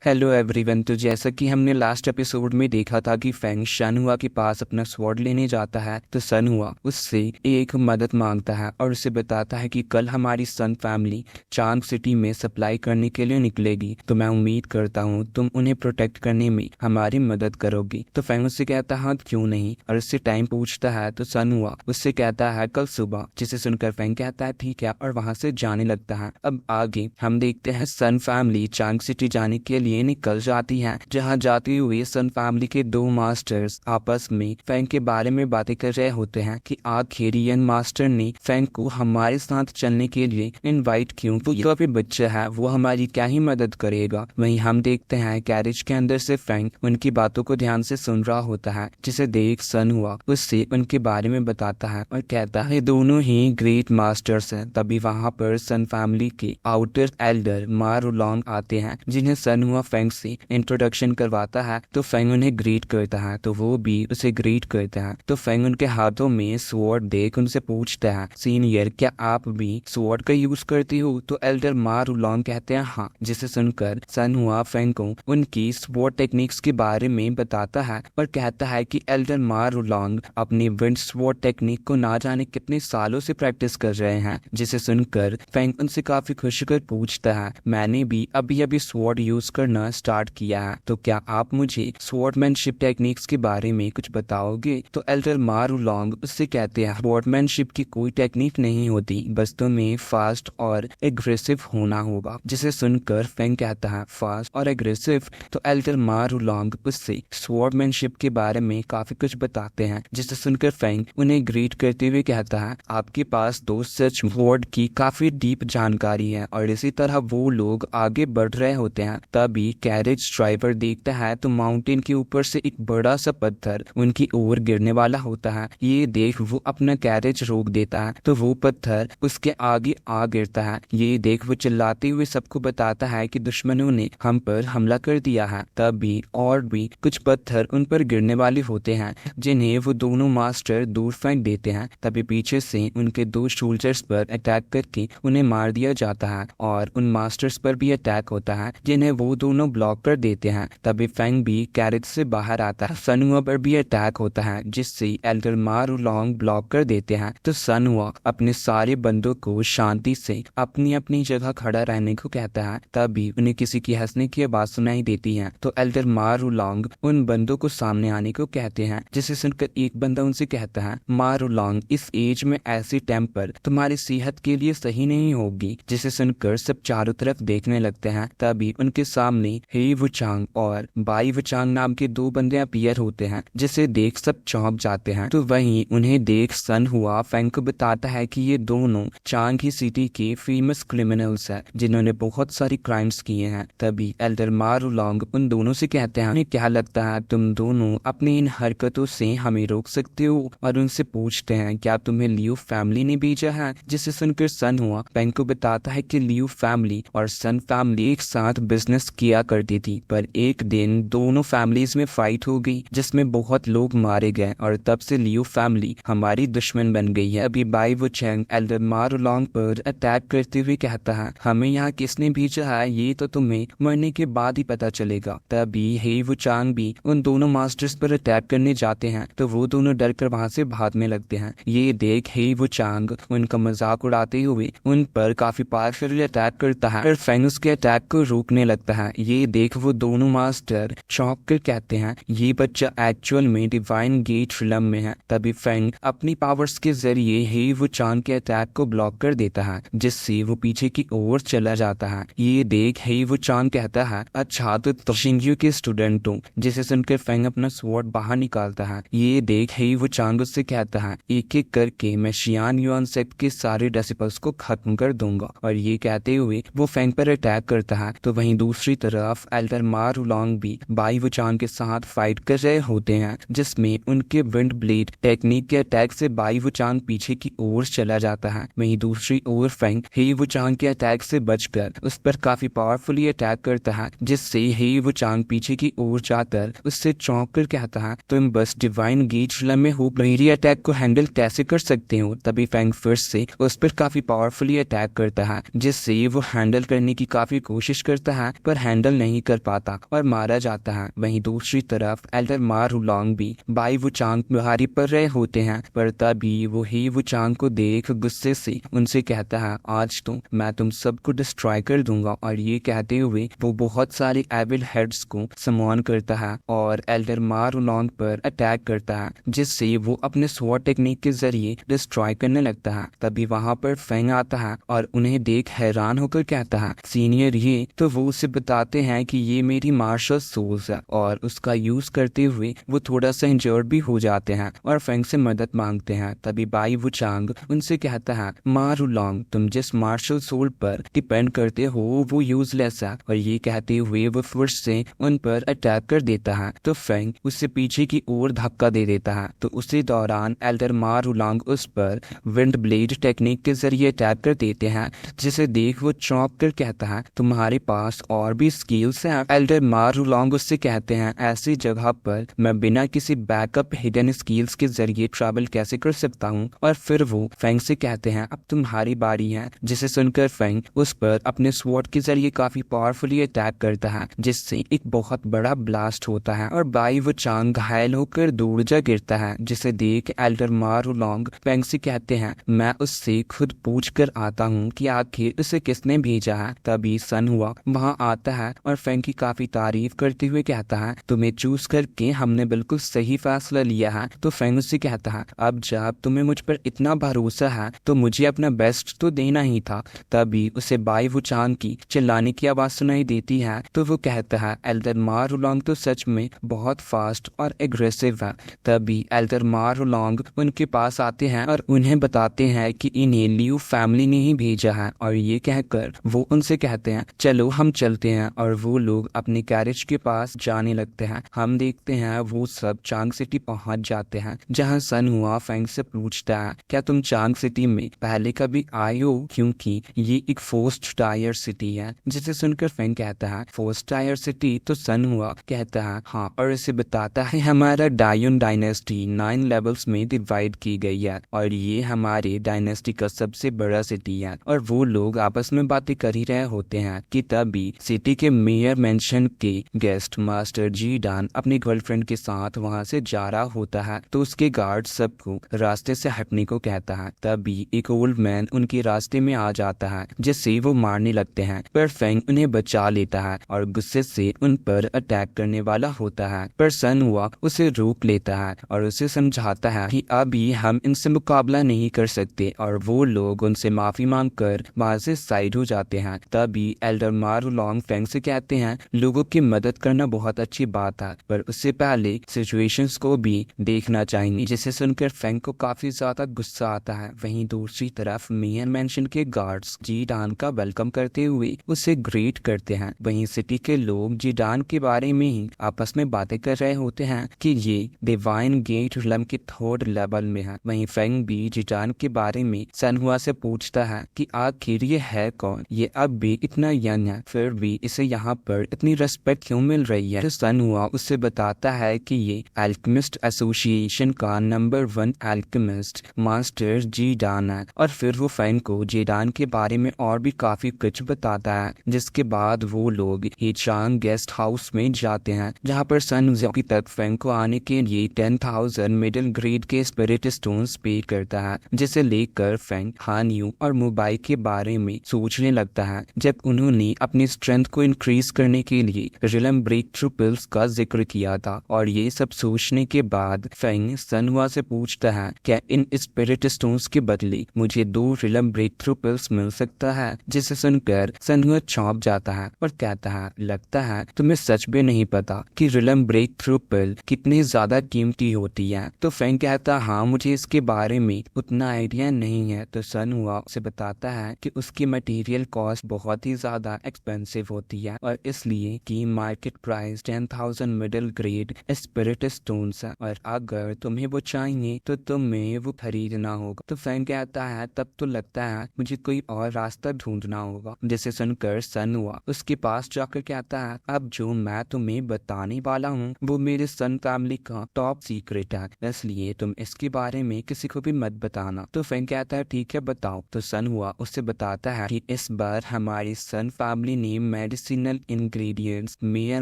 Hello everyone. तो जैसा कि हमने लास्ट एपिसोड में देखा था कि फेंग शनहुआ के पास अपना स्वॉर्ड लेने जाता है, तो शनहुआ उससे एक मदद मांगता है और उसे बताता है कि कल हमारी सन फैमिली चांग सिटी में सप्लाई करने के लिए निकलेगी, तो मैं उम्मीद करता हूँ तुम उन्हें प्रोटेक्ट करने में हमारी मदद करोगी। तो फेंग उससे कहता है क्यों नहीं, और उससे टाइम पूछता है तो शनहुआ उससे कहता है कल सुबह, जिसे सुनकर फेंग कहता है ठीक है और वहां से जाने लगता है। अब आगे हम देखते हैं सन फैमिली चांग सिटी जाने के लिए निकल जाती हैं, जहां जाते हुए सन फैमिली के दो मास्टर्स आपस में फेंग के बारे में बातें कर रहे होते हैं कि आखिर यन मास्टर ने फेंग को हमारे साथ चलने के लिए इनवाइट क्यों, तो अभी बच्चा है वो हमारी क्या ही मदद करेगा। वहीं हम देखते हैं कैरेज के अंदर से फेंग उनकी बातों को ध्यान से सुन रहा होता है, जिसे देख शनहुआ उससे उनके बारे में बताता है और कहता है दोनों ही ग्रेट मास्टर्स हैं। तभी वहां पर सन फैमिली के आउटर एल्डर मा रुलोंग आते हैं, जिन्हें शनहुआ फेंग से इंट्रोडक्शन करवाता है। तो फेंग उन्हें ग्रीट करता है तो वो भी उसे ग्रीट करता है। तो फेंग उनके हाथों में स्वॉर्ड देख उनसे पूछता है सीनियर क्या आप भी स्वॉर्ड का यूज करती हो। तो एल्डर मा रुलोंग कहते हैं हाँ, जिसे सुनकर शनहुआ फेंग को उनकी स्वॉर्ड टेक्निक्स के बारे में बताता है और कहता है कि एल्डर मा रुलोंग अपनी विंड स्वॉर्ड टेक्निक को ना जाने कितने सालों से प्रैक्टिस कर रहे हैं। जिसे सुनकर फेंग उनसे काफी खुश होकर पूछता है मैंने भी अभी अभी स्वॉर्ड यूज करना स्टार्ट किया है, तो क्या आप मुझे स्वॉर्डमैनशिप टेक्निक्स के बारे में कुछ बताओगे। तो एल्डर मा रुलोंग उससे कहते हैं स्वॉर्डमैनशिप की कोई टेक्निक नहीं होती, बस तुम्हें फास्ट और एग्रेसिव होना होगा। जिसे सुनकर फेंग कहता है फास्ट और एग्रेसिव। तो एल्डर मा रुलोंग उससे स्वॉर्डमैनशिप के बारे में काफी कुछ बताते हैं, जिसे सुनकर फेंग उन्हें ग्रीट करते हुए कहता है आपके पास तो सच स्वॉर्ड की काफी डीप जानकारी है। और इसी तरह वो लोग आगे बढ़ रहे होते हैं, तभी कैरेज ड्राइवर देखता है तो माउंटेन के ऊपर से एक बड़ा सा पत्थर उनकी ओर गिरने वाला होता है। ये देख वो अपना कैरेज रोक देता है, तो वो पत्थर उसके आगे आ गिरता है। ये देख वो चिल्लाते हुए सबको बताता है कि दुश्मनों ने हम पर हमला कर दिया है। तभी और भी कुछ पत्थर उन पर गिरने वाले होते हैं, जिन्हें वो दोनों मास्टर दूर फेंक देते हैं। तभी पीछे से उनके दो सोल्जर्स पर अटैक करके उन्हें मार दिया जाता है और उन मास्टर्स पर भी अटैक होता है, जिन्हें वो दोनों ब्लॉक कर देते हैं। तभी फेंग भी कैरेज से बाहर आता है। शनहुआ पर भी अटैक होता है, जिससे एल्डर मा रुलोंग ब्लॉक कर देते हैं। तो शनहुआ अपने सारे बंदों को शांति से अपनी अपनी जगह खड़ा रहने को कहता है। तभी उन्हें किसी की हंसने की आवाज सुनाई देती है, तो एल्डर मा रुलोंग उन बंदों को सामने आने को कहते हैं। जिसे सुनकर एक बंदा उनसे कहता है मा रुलोंग इस एज में ऐसी टेम्पर तुम्हारी सेहत के लिए सही नहीं होगी। जिसे सुनकर सब चारों तरफ देखने लगते हैं। तभी उनके सामने हे वुचांग और बाई वुचांग नाम के दो बंदे अपीयर होते हैं, जिसे देख सब चौंक जाते हैं। तो वहीं उन्हें देख शनहुआ फेंग को बताता है कि ये दोनों चांग ही सिटी के फेमस क्रिमिनल्स हैं, जिन्होंने बहुत सारी क्राइम्स किए हैं। तभी एल्डर मा रुलोंग उन दोनों से कहते हैं क्या लगता है तुम दोनों अपनी इन हरकतों से हमें रोक सकते हो, और उनसे पूछते हैं क्या तुम्हें लियू फैमिली ने भेजा है। जिसे सुनकर शनहुआ फेंग को बताता है कि लियू फैमिली और सन फैमिली एक साथ बिजनेस किया करती थी, पर एक दिन दोनों फैमिलीज में फाइट हो गई, जिसमें बहुत लोग मारे गए और तब से लियू फैमिली हमारी दुश्मन बन गई है। अभी बाई वुचैंग एल्डर मा रुलोंग पर अटैक करते हुए कहता है हमें यहाँ किसने भेजा है ये तो तुम्हें मरने के बाद ही पता चलेगा। तभी हे वुचांग भी उन दोनों मास्टर्स पर अटैक करने जाते हैं, तो वो दोनों डर कर वहाँ से भागने लगते हैं। ये देख हे वुचांग उनका मजाक उड़ाते हुए उन पर काफी पावरफुली अटैक करता है और फेंग उसके अटैक को रोकने लगता है। ये देख वो दोनों मास्टर चौंक कर कहते हैं ये बच्चा एक्चुअल में डिवाइन गेट फिल्म में है। तभी फेंग अपनी पावर्स के जरिए हे वुचांग के अटैक को ब्लॉक कर देता है, जिससे वो पीछे की ओर चला जाता है। ये देख हे वुचांग कहता है अच्छा तो शिंग्यू के स्टूडेंट हूँ। जिसे सुनकर फेंग अपना स्वॉर्ड बाहर निकालता है। ये देख हे वुचांग उससे कहता है एक एक करके मैं शियान युआन सेक्ट के सारे डिसिपल्स को खत्म कर दूंगा। और ये कहते हुए वो फेंग पर अटैक करता है। तो वहीं दूसरी तरफ एल्डर मा रुलोंग भी बाई वुचांग के साथ फाइट कर रहे होते हैं, जिसमें उनके विंड ब्लेड टेक्निक के अटैक से बाई वुचांग पीछे की ओर चला जाता है। वहीं दूसरी ओर फेंग हे वुचांग के अटैक से बचकर उस पर काफी पावरफुली अटैक करता है, जिससे हे वुचांग पीछे की ओर जाकर उससे चौंक कर कहता है तुम बस डिवाइन गेट फिल्म में हो, मेरी अटैक को हैंडल कैसे कर सकते हो। तभी फेंग फिर से उस पर काफी पावरफुली अटैक करता है, जिससे वो हैंडल करने की काफी कोशिश करता है, पर हैंडल नहीं कर पाता और मारा जाता है। वहीं दूसरी तरफ एल्डर मा रुलोंग भी बाई वुचांग भारी पर रहे होते हैं, पर तभी वो ही वुचांग को देख गुस्से से उनसे कहता है, आज तो मैं तुम सबको डिस्ट्रॉय कर दूंगा। और ये कहते हुए वो बहुत सारे एविल हेड्स को समॉन करता है और एल्डर मा रुलोंग पर अटैक करता है, जिससे वो अपने स्वॉर्ड टेक्निक के जरिए डिस्ट्रॉय करने लगता है। तभी वहां पर फेंग आता है और उन्हें देख हैरान होकर कहता है, सीनियर ये। तो वो उसे बताते हैं कि ये मेरी मार्शल सोल्स है और उसका यूज करते हुए वो थोड़ा सा इंजर्ड भी हो जाते हैं और फेंग से मदद मांगते हैं। तभी बाई वुचांग उनसे कहता है, मा रुलोंग तुम जिस मार्शल सोल पर डिपेंड करते हो वो यूजलेस है। और ये कहते हुए वो फिर से उन पर अटैक कर देता है। तो फेंग उससे पीछे की ओर धक्का दे देता है। तो उसी दौरान एल्डर मा रुलोंग उस पर विंड ब्लेड टेक्निक के जरिए अटैक कर देते हैं, जिसे देख वो चौंक कर कहता है, तुम्हारे पास और भी स्किल्स हैं। एल्डर मा रुलोंग उससे कहते हैं, ऐसी जगह पर मैं बिना किसी बैकअप हिडन स्किल्स के जरिए ट्रैवल कैसे कर सकता हूँ। और फिर वो फेंग से कहते हैं, अब तुम्हारी बारी है। जिसे सुनकर फेंग उस पर अपने स्वॉर्ड के जरिए काफी पावरफुली अटैक करता है, जिससे एक बहुत बड़ा ब्लास्ट होता है और बाई वुचांग घायल होकर दूर जा गिरता है। जिसे देख एल्डर मा रुलोंग फेंग से कहते हैं, मैं उससे खुद पूछ कर आता हूँ कि आखिर उसे किसने भेजा है। तभी सन हुआ वहाँ आता है और फेंग की काफी तारीफ करते हुए कहता है, तुम्हें चूज करके हमने बिल्कुल सही फैसला लिया है। तो फेंग उससे कहता है, अब जब तुम्हें मुझ पर इतना भरोसा है तो मुझे अपना बेस्ट तो देना ही था। तभी उसे बाई वुचांग की चिल्लाने की आवाज सुनाई देती है। तो वो कहता है, एल्डर मा रुलोंग तो सच में बहुत फास्ट और एग्रेसिव है। तभी एल्डर मा रुलोंग उनके पास आते हैं और उन्हें बताते हैं कि इन्हें लियू फैमिली ने ही भेजा है। और ये कहकर वो उनसे कहते हैं, चलो हम चलते हैं। और वो लोग अपने कैरेज के पास जाने लगते हैं। हम देखते हैं वो सब चांग सिटी पहुंच जाते हैं, जहां सन हुआ फेंग से पूछता है, क्या तुम चांग सिटी में पहले कभी आए हो, क्योंकि ये एक फोर्स्ट टायर सिटी है। जिसे सुनकर फेंग कहता है, फोर्स्ट टायर सिटी। तो सन हुआ कहता है, हाँ, और इसे बताता है हमारा डायोन डायनेस्टी 9 लेवल्स में डिवाइड की गई है और ये हमारे डायनेस्टी का सबसे बड़ा सिटी है। और वो लोग आपस में बातें कर ही रहे होते हैं कि तभी सिटी के मेयर मेंशन के गेस्ट मास्टर जी डान अपनी गर्लफ्रेंड के साथ वहां से जा रहा होता है। तो उसके गार्ड सबको रास्ते से हटने को कहता है। तभी एक ओल्ड मैन उनके रास्ते में आ जाता है, जिससे वो मारने लगते हैं। पर फेंग उन्हें बचा लेता है और गुस्से से उन पर अटैक करने वाला होता है। पर सन हुआ उसे रोक लेता है और उसे समझाता है कि अभी हम इनसे मुकाबला नहीं कर सकते। और वो लोग उनसे माफी मांगकर वहां से साइड हो जाते हैं। तभी एल्डर मा रुलोंग फेंग से कहते हैं, लोगों की मदद करना बहुत अच्छी बात है, पर उससे पहले सिचुएशंस को भी देखना चाहिए। जिसे सुनकर फेंग को काफी ज्यादा गुस्सा आता है। वहीं दूसरी तरफ मेयर मेंशन के गार्ड्स जी डान का वेलकम करते हुए उसे ग्रीट करते हैं। वहीं सिटी के लोग जी डान के बारे में ही आपस में बातें कर रहे होते हैं कि ये डिवाइन गेट रिलम के 3rd लेवल में है। वहीं फेंग भी जी डान के बारे में सन हुआ से पूछता है कि आखिर ये है कौन, ये अब भी इतना यंग है, फिर भी इसे यहाँ पर इतनी रेस्पेक्ट क्यों मिल रही है। तो सन हुआ उससे बताता है कि ये एल्केमिस्ट एसोसिएशन का नंबर 1 एल्केमिस्ट मास्टर जी डान है। और फिर वो फेंग को जी डान के बारे में और भी काफी कुछ बताता है। जिसके बाद वो लोग हेचांग गेस्ट हाउस में जाते हैं, जहाँ पर सन की तक फेंग को आने के लिए 10,000 मिडिल ग्रेड के स्पिरिट स्टोन्स पे करता है। जिसे लेकर फेंग हान यू और मुबाई के बारे में सोचने लगता है, जब उन्होंने अपनी स्ट्रेंथ को इंक्रीज करने के लिए रिलम ब्रेक थ्रू पिल्स का जिक्र किया था। और ये सब सोचने के बाद फेंग सन हुआ से पूछता है, क्या इन स्पिरिट स्टोन्स के बदले मुझे 2 रिलम ब्रेक थ्रू पिल्स मिल सकता है। जिसे सुनकर सन हुआ चौंक जाता है और कहता है, लगता है तुम्हें सच भी नहीं पता कि रिलम ब्रेक थ्रू पिल कितनी ज्यादा कीमती होती है। तो फेंग कहता, हाँ, मुझे इसके बारे में उतना आइडिया नहीं है। तो सन हुआ उसे बताता है कि उसकी मटेरियल कॉस्ट बहुत ही ज्यादा एक्सपेंसिव होती है और इसलिए कि market price 10,000 middle grade spirit stones है, और अगर तुम्हें वो चाहिए तो तुम्हें वो खरीदना होगा। तो फेंग कहता है, तब तो लगता है मुझे कोई और रास्ता ढूंढना होगा। जिसे सुनकर सन हुआ उसके पास जाकर कहता है, अब जो मैं तुम्हें बताने वाला हूँ वो मेरे सन फैमिली का टॉप सीक्रेट है, इसलिए तुम इसके बारे में किसी को भी मत बताना। तो फेंग कहता है, ठीक है, बताओ। तो सन हुआ उससे बताता है कि इस बार हमारी सन फैमिली ने मेडिसिनल इंग्रेडिएंट्स मेयर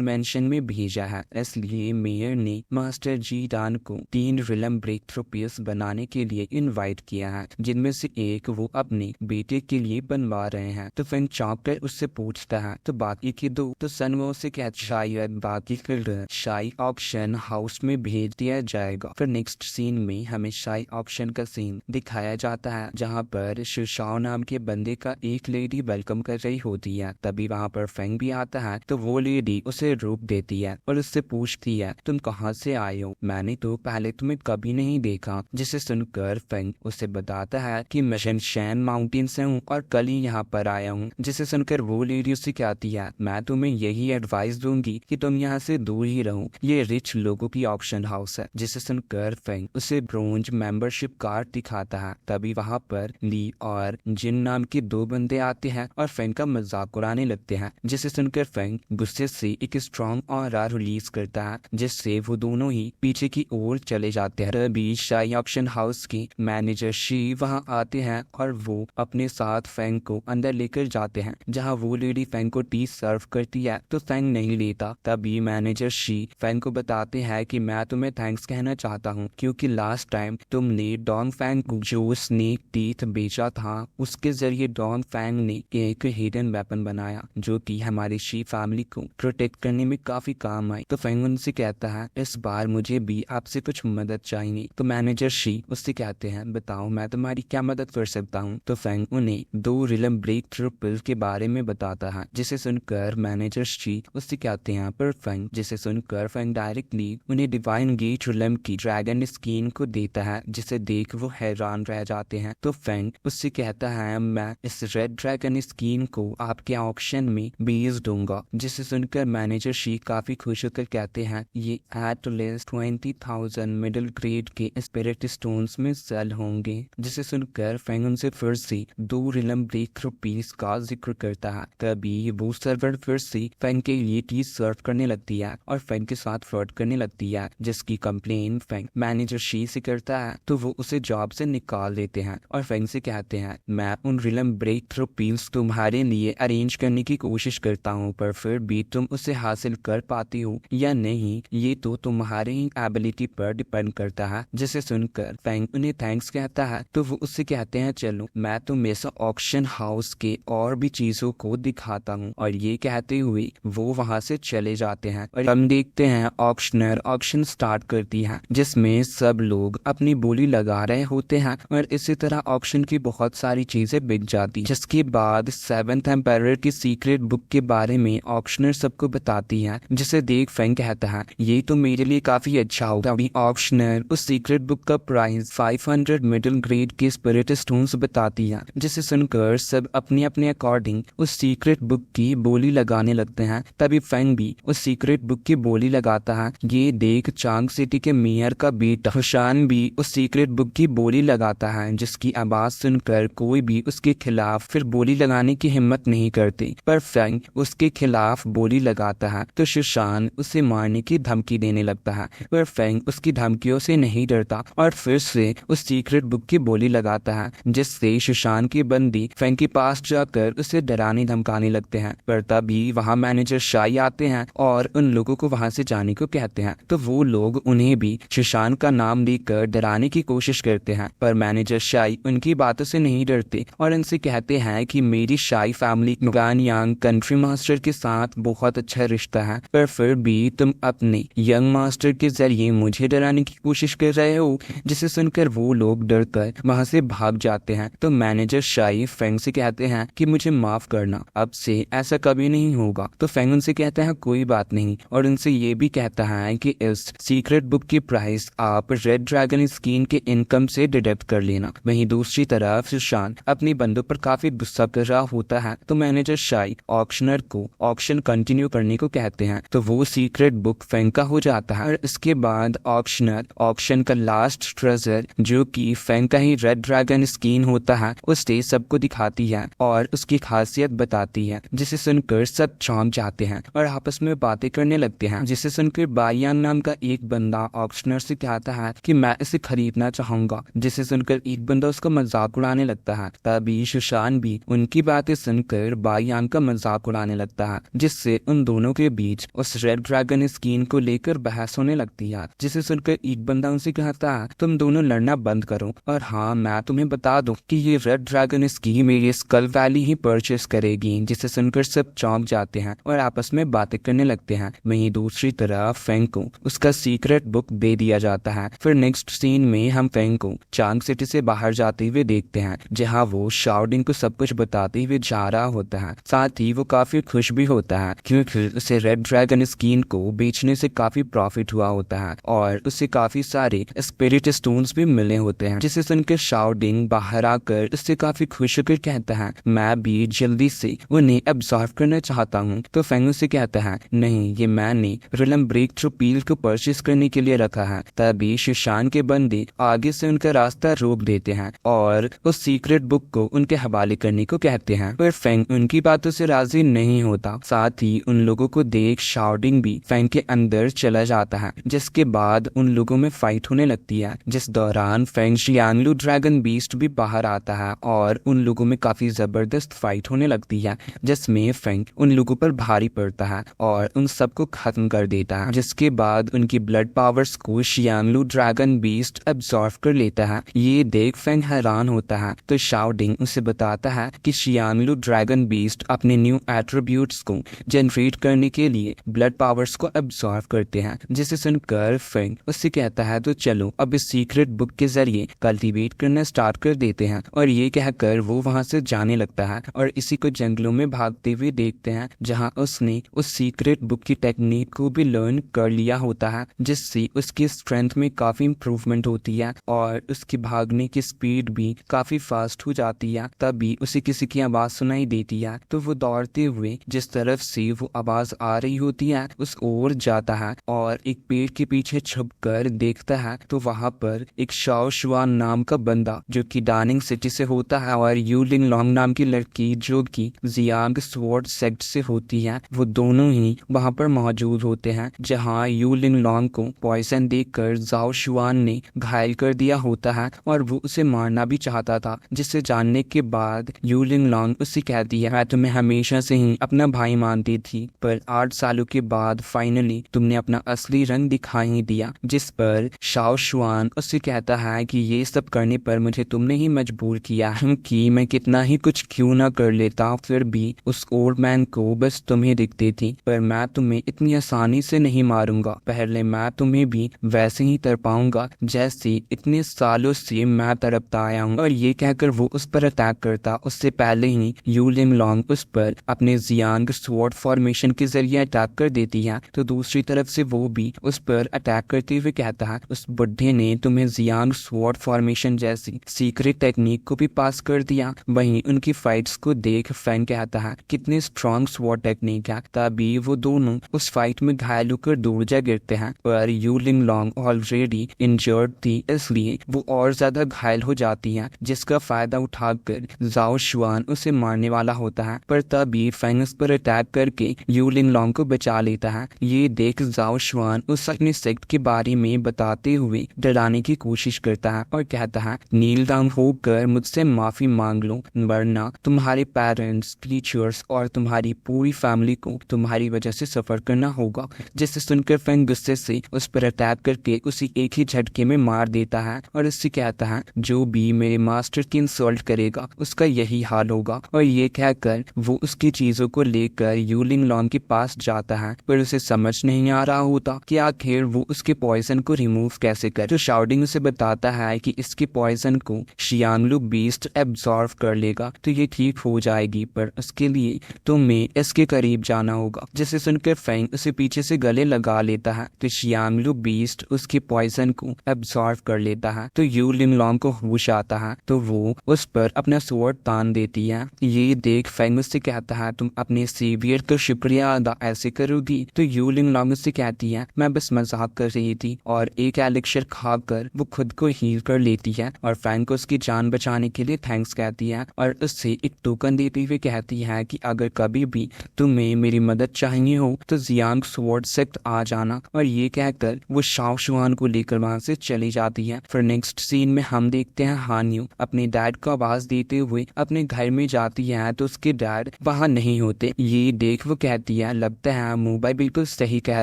मेंशन में भेजा है, इसलिए मेयर ने मास्टर जी डान को 3 रिलम ब्रेक थ्रू पिल्स बनाने के लिए इनवाइट किया है, जिनमें से एक वो अपने बेटे के लिए बनवा रहे हैं। तो फैंग चौंक कर उससे पूछता है तो बाकी के 2? तो सनवो से कहता शायद बाकी फिल्टर शाई ऑक्शन हाउस में भेज दिया जाएगा। फिर नेक्स्ट सीन में हमें शाई ऑक्शन का सीन दिखाया जाता है, जहाँ पर शिशाओ नाम के बंदे का एक लेडी वेलकम कर रही होती है। तभी वहाँ पर फैंग भी आता है, तो वो लेडी उसे रोक देती है और उससे पूछती है तुम कहाँ से आए हो, मैंने तो पहले तुम्हें कभी नहीं देखा। जिसे सुनकर फैंग उसे बताता है कि मैं शैन माउंटेन से हूँ और कल ही यहाँ पर आया हूँ। जिसे सुनकर वो लेडी उससे कहती है मैं तुम्हें यही एडवाइस दूंगी कि तुम यहाँ से दूर ही रहो, ये रिच लोगों की ऑक्शन हाउस है। जिसे सुनकर फैंग उसे ब्रोंज मेंबरशिप कार्ड दिखाता है। तभी वहाँ पर ली और जिन नाम के 2 बंदे आते हैं और फैंग का मजाक उड़ाने लगते हैं। जिसे सुनकर फैंग गुस्से से एक स्ट्रॉन्ग ऑरा रिलीज करता है, जिससे वो दोनों ही पीछे की ओर चले जाते हैं। तभी शाई ऑक्शन हाउस की मैनेजर शी वहाँ आते हैं और वो अपने साथ फैंग को अंदर लेकर जाते हैं, जहाँ वो लेडी फैंग को टी सर्व करती है तो फैंग नहीं लेता। तभी मैनेजर शी फैंग को बताते हैं कि मैं तुम्हें थैंक्स कहना चाहता हूँ, क्योंकि लास्ट टाइम तुमने डोंग फैंग को जो स्नेक टीथ बेचा था, उसके जरिए डोंग फैंग ने एक हिडन वेपन बनाया जो कि हमारी शी फैमिली को प्रोटेक्ट करने में काफी काम आई। तो फैंग उनसे कहता है इस बार मुझे भी आपसे कुछ मदद चाहिए। तो मैनेजर शी उससे कहते हैं बताओ मैं तुम्हारी क्या मदद कर सकता हूँ। तो फैंग उन्हें 2 रिलम ब्रेक थ्रू पिल के बारे में बताता है। जिसे सुनकर मैनेजर शी उससे कहते हैं पर फैंग जिसे सुनकर फैंग डायरेक्टली उन्हें डिवाइन गेट रिलम की ड्रैगन स्किन को देता है, जिसे देख वो हैरान रह जाते हैं। तो फैंग उससे कहता है मैं इस रेड ड्रैगन स्किन को आपके ऑक्शन में बेच दूंगा। जिसे सुनकर मैनेजर शी काफी खुश होकर कहते हैं ये एट लीस्ट 20,000 मिडिल ग्रेड के स्पिरिट स्टोन्स में सेल होंगे। जिसे सुनकर फैंग उनसे फिर से 2 रिलम ब्रेक थ्रू पीस का जिक्र करता है। तभी वो सर्वर फिर से फैंग के लिए टी सर्व करने लगती है और फैंग के साथ फ्लर्ट करने लगती है, जिसकी कंप्लेन फैंग मैनेजर शी से करता है। तो वो उसे जॉब से निकाल देते हैं और फैंग से कहते हैं मैं उन रिलम ब्रेक थ्रू पीस तुम्हारे लिए अरेंज करने की कोशिश करता हूँ, पर फिर भी तुम उसे हासिल कर पाती हो या नहीं ये तो तुम्हारे ही एबिलिटी पर डिपेंड करता है। जिसे सुनकर फैंग उन्हें थैंक्स कहता है। तो वो उससे कहते हैं चलो मैं तुम्हें ऑक्शन हाउस के और भी चीजों को दिखाता हूँ, और ये कहते हुए वो वहाँ से चले जाते हैं। और हम देखते हैं ऑक्शनर ऑक्शन स्टार्ट करती है, जिसमें सब लोग अपनी बोली लगा रहे होते हैं और इसी तरह ऑक्शन की बहुत सारी चीजें बिक जाती। जिसके बाद 7th एम्पायर की सीक्रेट बुक के बारे में ऑक्शनर सबको बताती है, जिसे देख फैंग कहता है ये तो मेरे लिए काफी अच्छा होगा। अभी ऑक्शनर उस सीक्रेट बुक का प्राइस 500 मिडिल ग्रेड के स्पिरिट स्टोन्स बताती है। जिसे सुनकर सब अपने अपने अकॉर्डिंग उस सीक्रेट बुक की बोली लगाने लगते हैं। तभी फैंग भी उस सीक्रेट बुक की बोली लगाता है। ये देख चांग सिटी के मेयर का बेटा हुशान भी उस सीक्रेट बुक की बोली लगाता है, जिसकी आवाज सुनकर कोई भी उसके खिलाफ फिर बोली लगाने की हिम्मत नहीं करती। पर फैंग उसके खिलाफ बोली लगाता है तो सुशान उसे मारने की धमकी देने लगता है, पर फैंग उसकी धमकियों से नहीं डरता और फिर से उस सीक्रेट बुक की बोली लगाता है, जिससे सुशान की बंदी फैंग के पास जाकर उसे डराने धमकाने लगते हैं। पर तभी वहाँ मैनेजर शाई आते हैं और उन लोगों को वहाँ से जाने को कहते हैं। तो वो लोग उन्हें भी सुशान का नाम लेकर डराने की कोशिश करते हैं, पर मैनेजर शाई उनकी बातों से नहीं डरते और उनसे कहते हैं कि मेरी शाई फैमिली गान यांग कंट्री मास्टर के साथ बहुत अच्छा रिश्ता है, पर फिर भी तुम अपने यंग मास्टर के जरिए मुझे डराने की कोशिश कर रहे हो। जिसे सुनकर वो लोग डरकर वहाँ से भाग जाते हैं। तो मैनेजर शाई फैंग से कहते हैं कि मुझे माफ करना, अब से ऐसा कभी नहीं होगा। तो फैंग उनसे कहता है कोई बात नहीं, और उनसे ये भी कहता है कि इस सीक्रेट बुक की प्राइस आप रेड ड्रैगन स्किन के इनकम से डिडक्ट कर लेना। वहीं दूसरी तरफ सुशान अपनी बंदों पर काफी गुस्सा कर रहा होता है। तो मैनेजर शाई ऑक्शनर को ऑक्शन कंटिन्यू करने को कहते हैं। तो वो सीक्रेट बुक फैंग का हो जाता है और इसके बाद ऑक्शनर ऑक्शन का लास्ट ट्रेजर जो कि फैंग का ही रेड ड्रैगन स्किन होता है उसे सबको दिखाती है और उसकी खासियत बताती है। जिसे सुनकर सब चौंक जाते हैं और आपस में बातें करने लगते हैं। जिसे सुनकर बायान नाम का एक बंदा ऑक्शनर से कहता है कि मैं इसे खरीदना चाहूंगा। जिसे सुनकर एक बंदा उसका मजाक उड़ाने लगता है। तभी सुशान भी उनकी बातें सुनकर बायान का मजाक मजाक उड़ाने लगता है, जिससे उन दोनों के बीच उस रेड ड्रैगन स्कीन को लेकर बहस होने लगती है। जिसे सुनकर एक बंदा उनसे कहता है तुम दोनों लड़ना बंद करो, और हाँ मैं तुम्हें बता दूं कि ये रेड ड्रैगन स्कीन मेरी स्कल वैली ही परचेस करेगी। जिसे सुनकर सब चौंक जाते हैं और आपस में बातें करने लगते हैं। वहीं दूसरी तरफ फेंग को उसका सीक्रेट बुक दे दिया जाता है। फिर नेक्स्ट सीन में हम फेंग को चांग सिटी से बाहर जाते हुए देखते हैं, जहाँ वो शाओडिंग को सब कुछ बताते हुए जा रहा होता है। साथ ही वो काफी खुश भी होता है क्योंकि उसे रेड ड्रैगन स्कीन को बेचने से काफी प्रॉफिट हुआ होता है और उसे काफी सारे स्पिरिट स्टोन्स भी मिले होते हैं। जिसे सुनकर शाओडिंग बाहर आकर उससे काफी खुश होकर कहता है मैं भी जल्दी से उन्हें एब्जॉर्व करना चाहता हूँ। तो फेंग उसे कहता है नहीं, ये मैंने रिलम ब्रेक थ्रू पील को परचेस करने के लिए रखा है। तभी शिशान के बंदे आगे से उनका रास्ता रोक देते हैं और उस सीक्रेट बुक को उनके हवाले करने को कहते हैं, पर फेंग उनकी बातों से राजी नहीं होता। साथ ही उन लोगों को देख शाओडिंग भी फेंग के अंदर चला जाता है, जिसके बाद उन लोगों में फाइट होने लगती है। जिस दौरान फेंग शियांगलू ड्रैगन बीस्ट भी बाहर आता है और उन लोगों में काफी जबरदस्त फाइट होने लगती है, जिसमें फेंग उन लोगों पर भारी पड़ता है और उन सबको खत्म कर देता है। जिसके बाद उनकी ब्लड पावर्स को शियांगलू ड्रैगन बीस्ट एब्जॉर्व कर लेता है। ये देख फेंग हैरान होता है, तो शाओडिंग उसे बताता है कि शियांगलू ड्रैगन बीस्ट अपने न्यू एट्रीब्यूट्स को जनरेट करने के लिए ब्लड पावर्स को एब्जॉर्व करते हैं। जिसे सुनकर फेंग उससे कहता है तो चलो अब इस सीक्रेट बुक के जरिए कल्टीवेट करना स्टार्ट कर देते हैं, और ये कहकर वो वहां से जाने लगता है और इसी को जंगलों में भागते हुए देखते हैं, जहां उसने उस सीक्रेट बुक की टेक्निक को भी लर्न कर लिया होता है, जिससे उसकी स्ट्रेंथ में काफी इंप्रूवमेंट होती है और उसकी भागने की स्पीड भी काफी फास्ट हो जाती है। तभी उसे किसी की आवाज सुनाई देती है, तो वो दौड़ते हुए जिस तरफ से वो आवाज आ रही होती है उस ओर जाता है और एक पेड़ के पीछे छुप कर देखता है, तो वहां पर एक शाओ शुआन नाम का बंदा जो कि डानिंग सिटी से होता है और यू लिंग लॉन्ग नाम की लड़की जो कि जियांग स्वॉर्ड सेक्ट से होती है, वो दोनों ही वहां पर मौजूद होते हैं। जहां यू लिंग लॉन्ग को पॉइजन देकर जाओ शुआन ने घायल कर दिया होता है और वो उसे मारना भी चाहता था। जिसे जानने के बाद यू लिंग लॉन्ग उसे कहती है मैं तुम्हें हमेशा से ही अपना भाई मानती थी, पर 8 सालों के बाद फाइनली तुमने अपना असली रंग दिखाई ही दिया। जिस पर शाओ शुआन उससे कहता है कि ये सब करने पर मुझे तुमने ही मजबूर किया है कि मैं कितना ही कुछ क्यों ना कर लेता, फिर भी उस ओल्ड मैन को बस तुम्हें दिखती थी, पर मैं तुम्हें इतनी आसानी से नहीं मारूंगा। पहले मैं तुम्हें भी वैसे ही तड़पाऊंगा जैसे इतने सालों से मैं तड़पता आया हूँ। और ये कहकर वो उस पर अटैक करता उससे पहले ही यू लिंग लॉन्ग उस पर अपने जियांग स्वॉर्ड फॉर्मेशन के जरिए अटैक कर देती है। तो दूसरी तरफ से वो भी उस पर अटैक करते हुए कहता है उस बुढ़े ने तुम्हें जियांग स्वॉर्ड फॉर्मेशन जैसी सीक्रेट टेक्निक को भी पास कर दिया। वहीं उनकी फाइट्स को देख फेंग कहता है कितनी स्ट्रॉन्ग स्वॉर्ड टेक्निक है। तभी वो दोनों उस फाइट में घायल होकर दूर जा गिरते हैं, पर यू लिंग लॉन्ग ऑलरेडी इंजर्ड थी, इसलिए वो और ज्यादा घायल हो जाती है, जिसका फायदा उठाकर जाओ शुआन उसे मारने वाला होता है। पर तभी फेंग उस पर अटैक करके यू लिंग लॉन्ग को बचा लेता है। ये देख जाओ शुआन उस अपने सेक्ट के बारे में बताते हुए डराने की कोशिश करता है और कहता है नील डाउन होकर मुझसे माफी मांग लो, वरना तुम्हारे पेरेंट्स, टीचर्स और तुम्हारी पूरी फैमिली को तुम्हारी वजह से सफर करना होगा। जिसे सुनकर फेंग गुस्से से उस पर अटैक करके उसी एक ही झटके में मार देता है और उससे कहता है जो भी मेरे मास्टर की इंसल्ट करेगा उसका यही हाल होगा। और ये कहकर वो उसकी चीजों को लेकर यू लिंग लॉन्ग के पास जाता है, पर उसे समझ नहीं आ रहा होता कि आखिर वो उसके पॉइजन को रिमूव कैसे करे। तो शाओडिंग उसे बताता है कि इसके पॉइजन को शियांगलू बीस्ट एब्जॉर्व कर लेगा तो ये ठीक हो जाएगी, पर उसके लिए तुम्हें इसके करीब जाना होगा। जिसे सुनकर फेंग उसे पीछे से गले लगा लेता है, तो शियांगलू बीस्ट उसके पॉइजन को एब्जॉर्व कर लेता है। तो यू लिंग लॉन्ग को होश आता है, तो वो उस पर अपना स्वॉर्ड तान देती है। ये देख फेंग उससे कहता है तुम अपने सेवियर का शुक्रिया अदा ऐसे करोगी। तो यू लिंग लॉन्ग उससे कहती है मैं बस मजाक कर रही थी, और एक एलिक्सर खाकर वो खुद को हील कर लेती है और फेंग को उसकी जान बचाने के लिए थैंक्स कहती है और उससे एक टोकन देते हुए कहती है कि अगर कभी भी तुम्हें मेरी मदद चाहिए हो तो जियांग स्वॉर्ड सेक्ट आ जाना। और ये कहकर वो शाओ शुआन को लेकर वहां से चली जाती है। फिर नेक्स्ट सीन में हम देखते हैं हान्यू अपने डैड को आवाज देते हुए अपने घर में जाती है, तो उसके डैड वहां नहीं होते। ये देख वो कहती है, लगता है मोबाइल बिल्कुल सही कह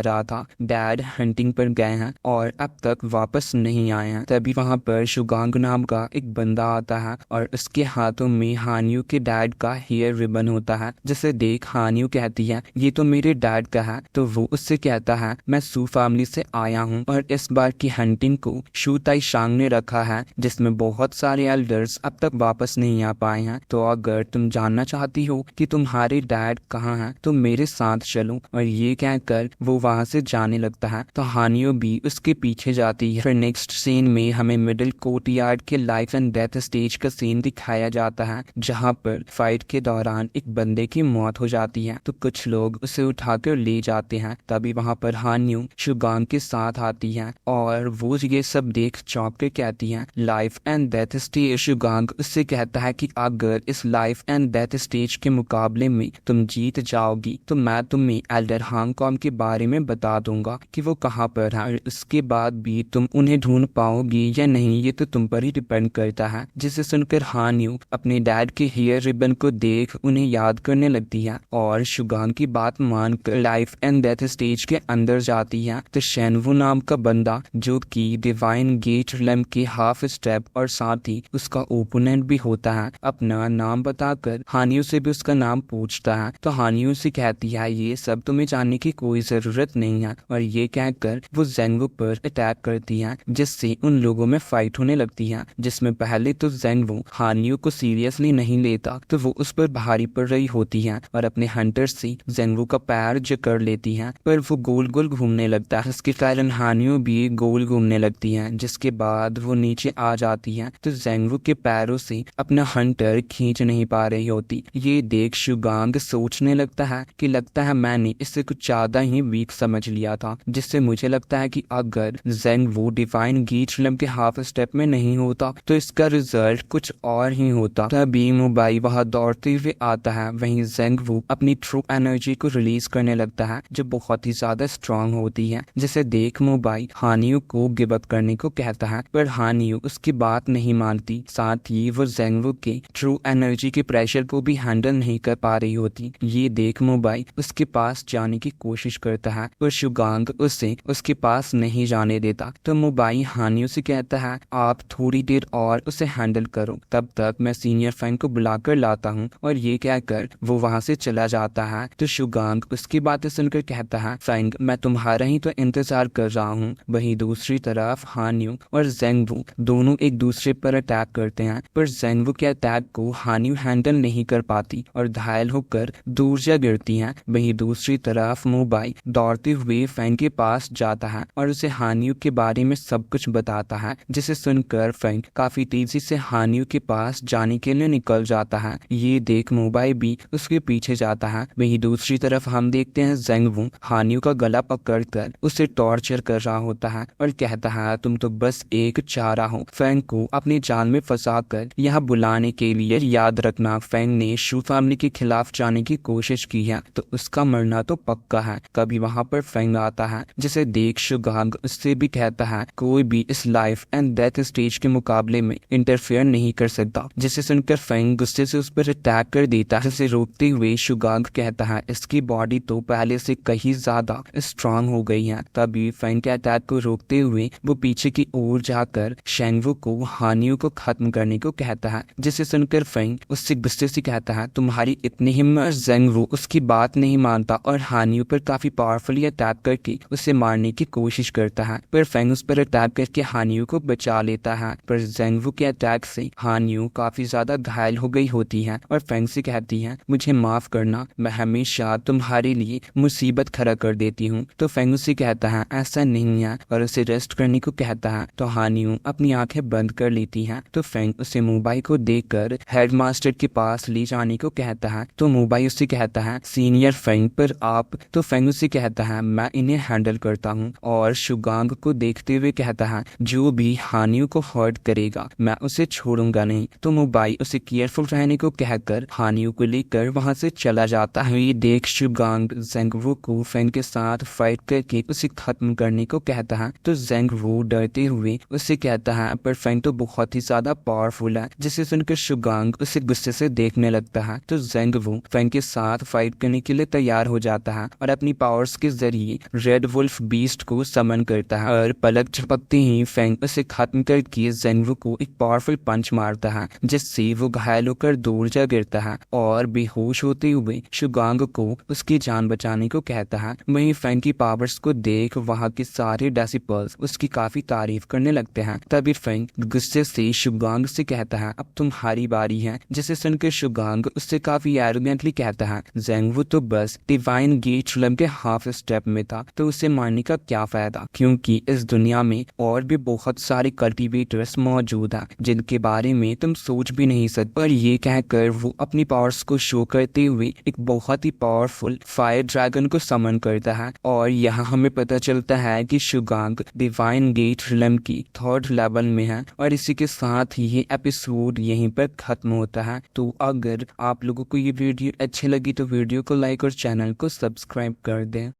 रहा था, डैड हंटिंग पर गए हैं और अब तक वापस नहीं आए हैं। तभी वहाँ पर शुगांग नाम का एक बंदा आता है और उसके हाथों में हानियो के डैड का हेयर रिबन होता है, जिसे देख हानियो कहती है ये तो मेरे डैड का है। तो वो उससे कहता है मैं सू फैमिली से आया हूँ और इस बार की हंटिंग को शू ताई शांग ने रखा है, जिसमें बहुत सारे एल्डर्स अब तक वापस नहीं आ पाए हैं। तो अगर तुम जानना चाहती हो कि तुम्हारे डैड कहाँ हैं तो मेरे साथ चलो। और ये कहकर वो वहाँ से जाने लगता है तो हानियो भी उसके पीछे जाती है। फिर नेक्स्ट सीन में हमें मिडिल कोर्टयार्ड के लाइफ एंड डेथ स्टेज का सीन दिखाया जाता है, जहाँ पर फाइट के दौरान एक बंदे की मौत हो जाती है तो कुछ लोग उसे उठाकर ले जाते हैं। तभी वहाँ पर हानियो शुगांग के साथ आती है और वो ये सब देख चौंक कर कहती है लाइफ एंड डेथ स्टेज। शुगांग उससे कहता है कि अगर इस लाइफ एंड डेथ स्टेज के मुकाबले में तुम जीत जाओगी तो मैं तुम्हें एल्डर हांगकॉन्ग के बारे में बता दूंगा कि वो कहाँ पर है। उसके बाद भी तुम उन्हें ढूंढ पाओगी या नहीं ये तो तुम पर ही डिपेंड करता है। जिसे सुनकर हानियो अपने डैड के हेयर रिबन को देख उन्हें याद करने लगती है और शुगांग की बात मानकर लाइफ एंड डेथ स्टेज के अंदर जाती है। तो शेनवू नाम का बंदा जो कि डिवाइन गेट लैम्प के हाफ स्टेप और साथ ही उसका ओपोनेंट भी होता है, अपना नाम बताकर हानियो से भी उसका नाम पूछता है। तो हानियो से कहती है ये सब तुम्हें जानने की कोई जरूरत नहीं है और ये कहकर वो जेंगवू पर अटैक करती है, जिससे उन लोगों में फाइट होने लगती है। जिसमें पहले तो जेंगवू हानियो को सीरियसली नहीं लेता तो वो उस पर भारी पड़ रही होती है और अपने हंटर से जेंगवू का पैर जकड़ लेती है, पर वो गोल गोल घूमने लगता है, इसके कारण हानियो भी गोल घूमने लगती है। जिसके बाद वो नीचे आ जाती है तो जेंगवू के पैरों से अपना हंटर खींच नहीं पा रही होती। ये देख शुगांग सोचने लगता है कि लगता है मैंने इससे कुछ ज्यादा ही वीक समझ लिया था, जिससे मुझे लगता है कि अगर जेंगवू डिवाइन गीचलम के हाफ स्टेप में नहीं होता तो इसका रिजल्ट कुछ और ही होता। तभी मोबाइल वहां दौड़ते हुए आता है। वहीं जेंगवू अपनी ट्रू एनर्जी को रिलीज करने लगता है जो बहुत ही ज्यादा स्ट्रांग होती है, जिसे देख मोबाइल हानियो को गिव अप करने को कहता है, पर हानियो उसकी बात नहीं मानती। साथ ही वो जेंगवू के ट्रू एनर्जी के प्रेशर को भी हैंडल नहीं कर पा रही होती। ये देख मोबाइल उसके पास जाने की कोशिश करता है पर शुगांग उसे उसके पास नहीं जाने देता। तो मोबाइल हानियो से कहता है आप थोड़ी देर और उसे हैंडल करो, तब तक मैं सीनियर फैंग को बुलाकर लाता हूँ। और ये कहकर वो वहाँ से चला जाता है। तो शुगांग उसकी बातें सुनकर कहता है फैंग मैं तुम्हारा ही तो इंतजार कर रहा हूँ। वहीं दूसरी तरफ हानियो और जेंगवू दोनों एक दूसरे पर अटैक करते हैं, पर जेंगवू के अटैक को हानियो हैंडल नहीं कर पाती और घायल होकर दूर जा गिरती हैं। वहीं दूसरी तरफ मोबाइल दौड़ते हुए फैंग के पास जाता है और उसे हानियो के बारे में सब कुछ बताता है, जिसे सुनकर फैंग काफी तेजी से हानियो के पास जाने के लिए निकल जाता है। ये देख मोबाइल भी उसके पीछे जाता है। वहीं दूसरी तरफ हम देखते हैं जेंगवू हानियो का गला पकड़कर उसे टॉर्चर कर रहा होता है और कहता है तुम तो बस एक चारा हो। फैंग को अपनी जाल में फंसाकर यहाँ बुलाने के लिए याद रखना फैंग ने शू फैमिली के खिलाफ जाने की कोशिश की है तो उसका मरना तो पक्का है। कभी वहाँ पर फैंग आता है, जिसे देख शुगांग उससे भी कहता है कोई भी इस लाइफ एंड डेथ स्टेज के मुकाबले में इंटरफेयर नहीं कर सकता। जिसे सुनकर फैंग गुस्से से उस पर अटैक कर देता है। उसे रोकते हुए शुगांग कहता है इसकी बॉडी तो पहले से कहीं ज्यादा स्ट्रांग हो गई है। तभी फैंग के अटैक को रोकते हुए वो पीछे की ओर जाकर शेंगवू को हानियो को खत्म करने को कहता है। जिसे सुनकर फैंग उससे गुस्से से कहता है तुम्हारी इतनी हिम्मत। जेंगवू उसकी बात नहीं मानता और हानियो पर काफी पावरफुली अटैक करके उसे मारने की कोशिश करता है, पर फैंग उस पर अटैक करके हानियो को बचा लेता है। पर जेंगवू के अटैक से हानियो काफी ज्यादा घायल हो गई होती है और फैंग से कहती है मुझे माफ करना, मैं हमेशा तुम्हारे लिए मुसीबत खड़ा कर देती हूँ। तो फैंग उसे कहता है ऐसा नहीं है और उसे रेस्ट करने को कहता है। तो हानियो अपनी आंखें बंद कर लेती है। तो फैंग उसे मोबाइल को देखकर हेडमास्टर के पास ले जाने को कहता है। तो मोबाइल उससे कहता है सीनियर फैंग पर आप। तो फैंग उससे कहता है मैं इन्हें हैंडल करता हूँ और शुगांग को देखते हुए कहता है जो भी हानियो को हर्ट करेगा मैं उसे छोड़ूंगा नहीं। तो मोबाइल उसे केयरफुल रहने को कहकर हानियो को लेकर वहाँ से चला जाता है। ये देख शुगांग जेंगवू को फैंग के साथ फाइट करके उसे खत्म करने को कहता है। तो जेंगवू डरते हुए उसे कहता है पर फैंग तो बहुत ही ज्यादा पावरफुल है। जिसे सुनकर शुगांग उसे गुस्से से देखने लगता है। तो जेंग बाद वो फैंग के साथ फाइट करने के लिए तैयार हो जाता है और अपनी पावर्स के जरिए रेड वुल्फ बीस्ट को समन करता है और पलक झपकते ही फैंग उसे खत्म करके ज़ेन्वू को एक पावरफुल पंच मारता है जिससे वो घायल होकर दूर जा गिरता है और बेहोश होते हुए शुगांग को उसकी जान बचाने को कहता है। वहीं फैंग की पावर्स को देख वहां के सारे डेसिपर्स उसकी काफी तारीफ करने लगते हैं। तभी फैंग गुस्से से शुगांग से कहता है अब तुम्हारी बारी है, जिसे सुनकर शुगांग उससे काफी एरोगेंटली कहता है ज़ेन्वू तो बस डिवाइन गेट रिलम के हाफ स्टेप में था, तो उसे मारने का क्या फायदा, क्योंकि इस दुनिया में और भी बहुत सारे कल्टीवेटर्स मौजूद हैं जिनके बारे में तुम सोच भी नहीं सकते। पर ये कहकर वो अपनी पावर्स को शो करते हुए एक बहुत ही पावरफुल फायर ड्रैगन को समन करता है और यहाँ हमें पता चलता है कि शुगांग डिवाइन गेट रिलम की 3rd लेवल में है। और इसी के साथ ही ये एपिसोड यहीं पर खत्म होता है। तो अगर आप लोगों को ये वीडियो अच्छी लगी तो वीडियो को लाइक और चैनल को सब्सक्राइब कर दें।